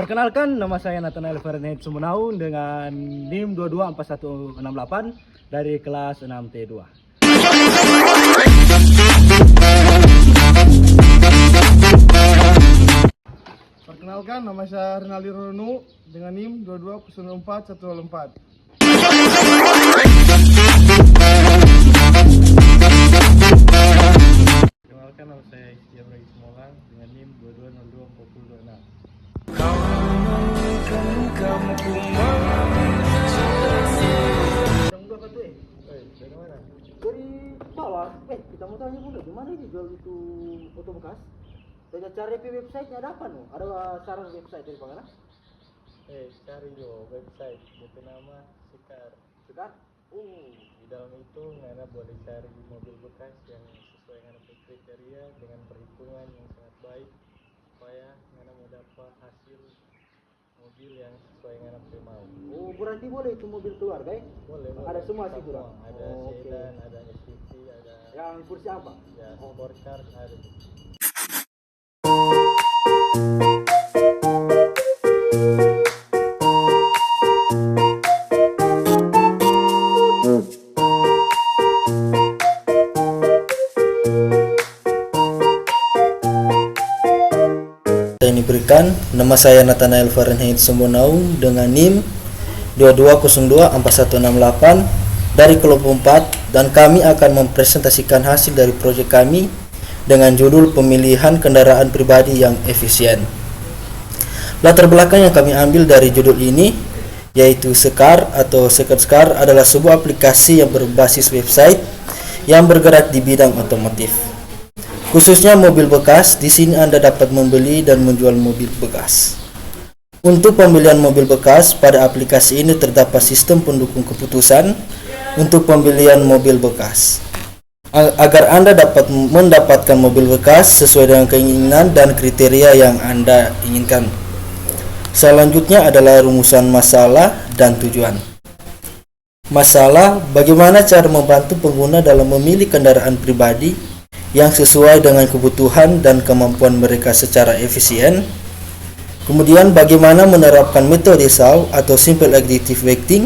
Perkenalkan, nama saya Nathanael Fahrenheit Sumenaun dengan NIM 224168 dari kelas 6T2. Perkenalkan, nama saya Rinaldi Ronu dengan NIM 220414. Perkenalkan, nama saya Istiam Regi Semolang dengan NIM 22024026. Dari mana? Dari bawah. Kita mau tanya dulu, gimana ini jual itu foto bekas? Saya cari di website-nya ada apa no? Ada saran website dari mana? Cari yo website itu nama Sekar. Sekar? Di dalam itu Ngana boleh cari mobil bekas yang sesuai dengan kriteria dengan perhitungan yang sangat baik supaya Ngana mau dapat hasil mobil yang sesuai dengan mau. Oh, berarti boleh itu mobil keluarga ya? Boleh. Ada semua sih kurang. Ada sedan, ada SUV, ada yang kursi apa? ya sport car ada. Yang diberikan, nama saya Nathanael Fahrenheit Sumenaun dengan NIM 22024168 dari kelompok 4, dan kami akan mempresentasikan hasil dari proyek kami dengan judul pemilihan kendaraan pribadi yang efisien. Latar belakang yang kami ambil dari judul ini yaitu Sekar atau Sekar adalah sebuah aplikasi yang berbasis website yang bergerak di bidang otomotif. Khususnya mobil bekas, di sini Anda dapat membeli dan menjual mobil bekas. Untuk pembelian mobil bekas, pada aplikasi ini terdapat sistem pendukung keputusan untuk pembelian mobil bekas. Agar Anda dapat mendapatkan mobil bekas sesuai dengan keinginan dan kriteria yang Anda inginkan. Selanjutnya adalah rumusan masalah dan tujuan. Masalah, bagaimana cara membantu pengguna dalam memilih kendaraan pribadi yang sesuai dengan kebutuhan dan kemampuan mereka secara efisien. Kemudian bagaimana menerapkan metode SAW atau Simple Additive Weighting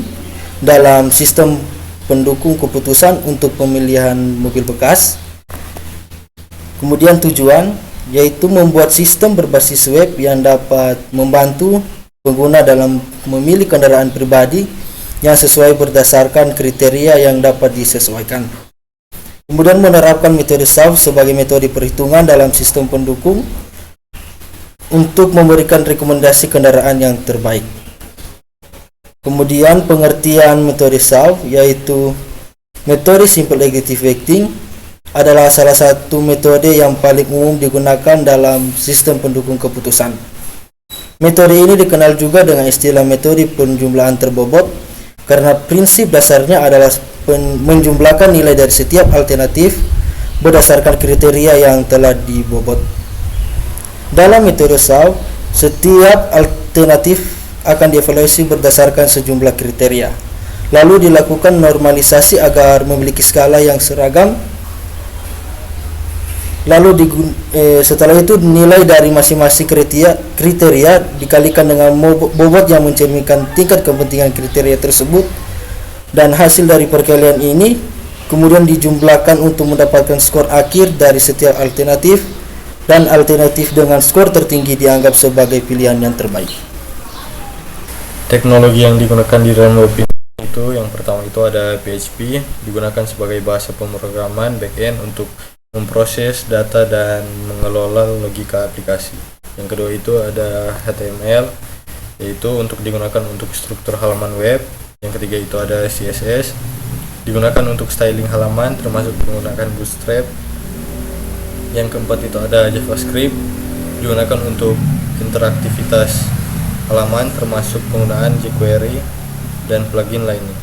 dalam sistem pendukung keputusan untuk pemilihan mobil bekas. Kemudian tujuan, yaitu membuat sistem berbasis web yang dapat membantu pengguna dalam memilih kendaraan pribadi yang sesuai berdasarkan kriteria yang dapat disesuaikan. Kemudian menerapkan metode SAW sebagai metode perhitungan dalam sistem pendukung untuk memberikan rekomendasi kendaraan yang terbaik. Kemudian pengertian metode SAW, yaitu metode Simple Additive Weighting adalah salah satu metode yang paling umum digunakan dalam sistem pendukung keputusan. Metode ini dikenal juga dengan istilah metode penjumlahan terbobot karena prinsip dasarnya adalah menjumlahkan nilai dari setiap alternatif berdasarkan kriteria yang telah dibobot. Dalam metode SAW, setiap alternatif akan dievaluasi berdasarkan sejumlah kriteria, lalu dilakukan normalisasi agar memiliki skala yang seragam. Lalu setelah itu nilai dari masing-masing kriteria dikalikan dengan bobot yang mencerminkan tingkat kepentingan kriteria tersebut, dan hasil dari perkalian ini kemudian dijumlahkan untuk mendapatkan skor akhir dari setiap alternatif, dan alternatif dengan skor tertinggi dianggap sebagai pilihan yang terbaik. Teknologi yang digunakan di dalam web itu yang pertama itu ada PHP, digunakan sebagai bahasa pemrograman backend untuk memproses data dan mengelola logika aplikasi. Yang kedua itu ada HTML, yaitu untuk digunakan untuk struktur halaman web. Yang ketiga itu ada CSS, digunakan untuk styling halaman termasuk menggunakan Bootstrap. Yang keempat itu ada JavaScript, digunakan untuk interaktivitas halaman termasuk penggunaan jQuery dan plugin lainnya.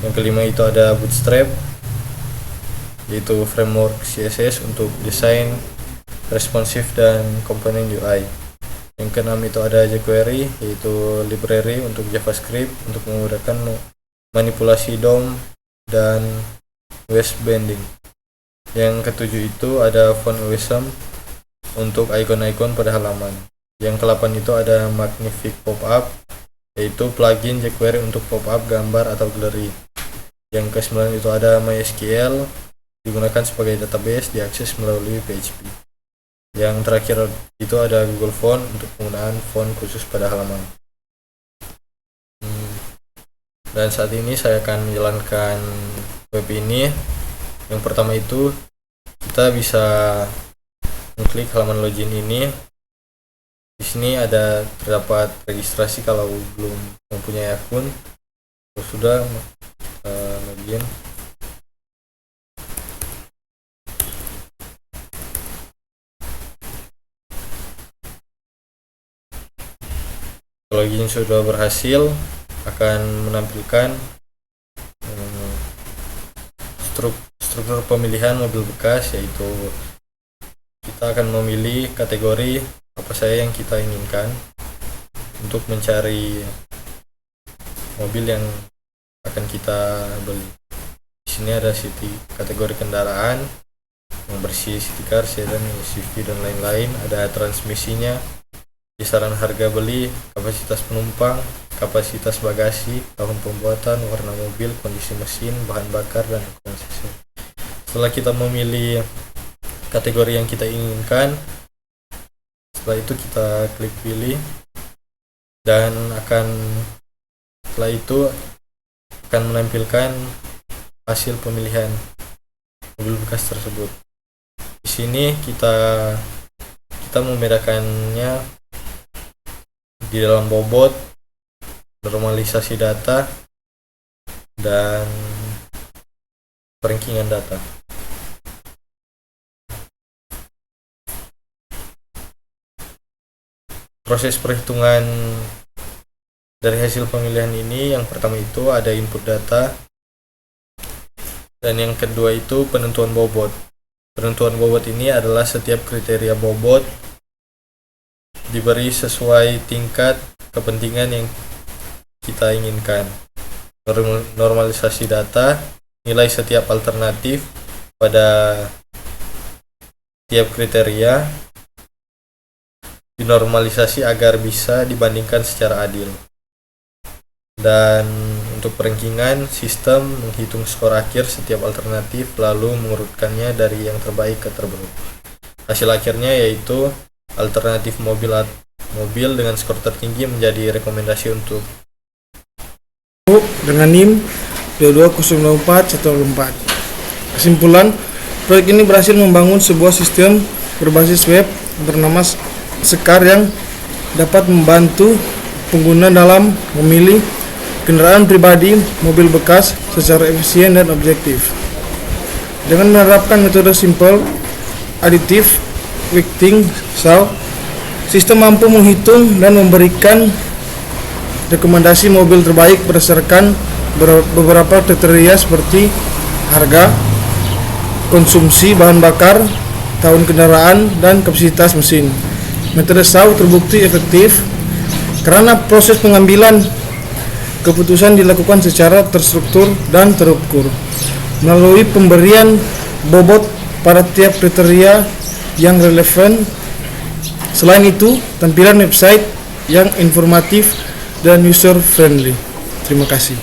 Yang kelima itu ada Bootstrap, yaitu framework CSS untuk desain responsif dan komponen UI. Yang keenam itu ada jQuery, yaitu library untuk JavaScript untuk memudahkan manipulasi DOM dan web binding. Yang ketujuh itu ada font Wisdom untuk ikon-ikon pada halaman. Yang ke-8 itu ada Magnific Pop-up, yaitu plugin jQuery untuk pop-up gambar atau galeri. Yang ke-9 itu ada MySQL, digunakan sebagai database, diakses melalui PHP. Yang terakhir itu ada Google Font untuk penggunaan font khusus pada halaman. Dan saat ini saya akan menjalankan web ini. Yang pertama itu kita bisa mengklik halaman login ini. Di sini terdapat registrasi kalau belum mempunyai akun. Kalau sudah login. Login sudah berhasil, akan menampilkan struktur pemilihan mobil bekas, yaitu kita akan memilih kategori apa saja yang kita inginkan untuk mencari mobil yang akan kita beli. Di sini ada kategori kendaraan, yang bersih, city car, sedan, SUV dan lain-lain. Ada transmisinya, kisaran harga beli, kapasitas penumpang, kapasitas bagasi, tahun pembuatan, warna mobil, kondisi mesin, bahan bakar, dan akuntansi. Setelah kita memilih kategori yang kita inginkan, setelah itu kita klik pilih, dan setelah itu akan menampilkan hasil pemilihan mobil bekas tersebut. Di sini kita membedakannya di dalam bobot, normalisasi data, dan perankingan data. Proses perhitungan dari hasil pemilihan ini, yang pertama itu ada input data, dan yang kedua itu penentuan bobot. Penentuan bobot ini adalah setiap kriteria bobot diberi sesuai tingkat kepentingan yang kita inginkan. Normalisasi data, nilai setiap alternatif pada tiap kriteria dinormalisasi agar bisa dibandingkan secara adil. Dan untuk perankingan, sistem menghitung skor akhir setiap alternatif lalu mengurutkannya dari yang terbaik ke terburuk. Hasil akhirnya yaitu alternatif mobil dengan skor tertinggi menjadi rekomendasi untuk dengan NIM 220414. Kesimpulan, proyek ini berhasil membangun sebuah sistem berbasis web bernama Sekar yang dapat membantu pengguna dalam memilih kendaraan pribadi mobil bekas secara efisien dan objektif. Dengan menerapkan metode simple, additive, weighting, sistem mampu menghitung dan memberikan rekomendasi mobil terbaik berdasarkan beberapa kriteria seperti harga, konsumsi bahan bakar, tahun kendaraan, dan kapasitas mesin. Metode SAW terbukti efektif karena proses pengambilan keputusan dilakukan secara terstruktur dan terukur melalui pemberian bobot pada tiap kriteria yang relevan. Selain itu, tampilan website yang informatif dan user friendly. Terima kasih.